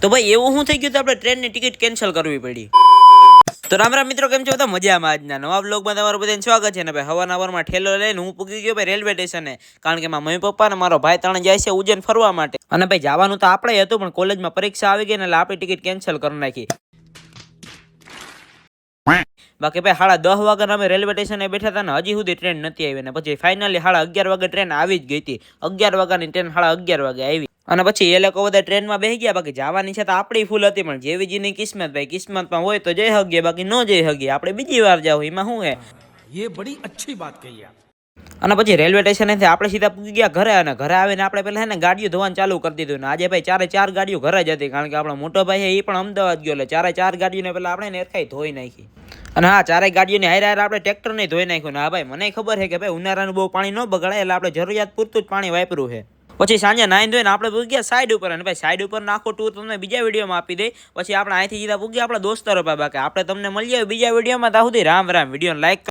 તો ભાઈ એવું શું થઈ ગયું તો આપણે ટ્રેનની ટિકિટ કેન્સલ કરવી પડી. તો રામ રામ મિત્રો, કેમ છો બધા? મજામાં. આજના નવા બ્લોગમાં તમારું બધાને સ્વાગત છે ને ભાઈ. હવારમાં ઠેલો લઈને હું પૂગી ગયો ભાઈ રેલવે સ્ટેશને, કારણ કે મારા મમ્મી પપ્પા ને મારો ભાઈ ત્રણ જાય છે ઉજ્જૈન ફરવા માટે. અને ભાઈ જવાનું તો આપણે હતું, પણ કોલેજમાં પરીક્ષા આવી ગઈ ને એટલે આપણી ટિકિટ કેન્સલ કરી નાખી. બાકી ભાઈ 10:30 વાગે અમે રેલવે સ્ટેશને બેઠા હતા ને હજી સુધી ટ્રેન નથી આવી. ને પછી ફાઇનલી 11:30 વાગે ટ્રેન આવી જ ગઈ હતી. 11 વાગ્યાની ટ્રેન 11:30 વાગે આવી. અને પછી એ લોકો બધા ટ્રેનમાં બેસી ગયા. બાકી જવાની છે તો આપણી ફૂલ હતી, પણ જેવીજીની કિસ્મત ભાઈ, કિસ્મતમાં હોય તો જઈ હગીએ, બાકી ન જઈ હગીએ. આપણે બીજી વાર જાવ, એમાં શું હે? ये बड़ी अच्छी बात कही आप. અને પછી રેલવે સ્ટેશનેથી આપણે સીધા પૂગી ગયા ઘરે. અને ઘરે આવીને આપણે પહેલા હે ને ગાડીઓ ધોવાનું ચાલુ કરી દીધું. ને આજે ભાઈ ચારે ગાડીઓ ઘરે જ હતી, કારણ કે આપણો મોટો ભાઈ છે એ પણ અમદાવાદ ગયો, એટલે ચારે ગાડીઓને પહેલા આપણે નેરખાઈ ધોઈ નાખી. અને હા, ચારેય ગાડીઓની હારે આપણે ટ્રેક્ટર નહીં ધોઈ નાખ્યું. ને હા ભાઈ, મને ખબર છે કે ભાઈ ઉનાળાનું બહુ પાણી ન બગડાય, એટલે આપણે જરૂરિયાત પૂરતું જ પાણી વાપર્યું છે. પછી સાંજે નાઈને ધોઈને આપણે પૂગી ગયા સાઈડ ઉપર. અને ભાઈ સાઈડ ઉપર આખો ટૂર તમને બીજા વિડીયોમાં આપી દઈ. પછી આપણે અહીંથી સીધા પૂગ્યા આપણા દોસ્તરો પાસે. બાકી આપણે તમને મળીએ બીજા વિડીયોમાં. ત્યાં સુધી રામ રામ. વિડીયોને લાઈક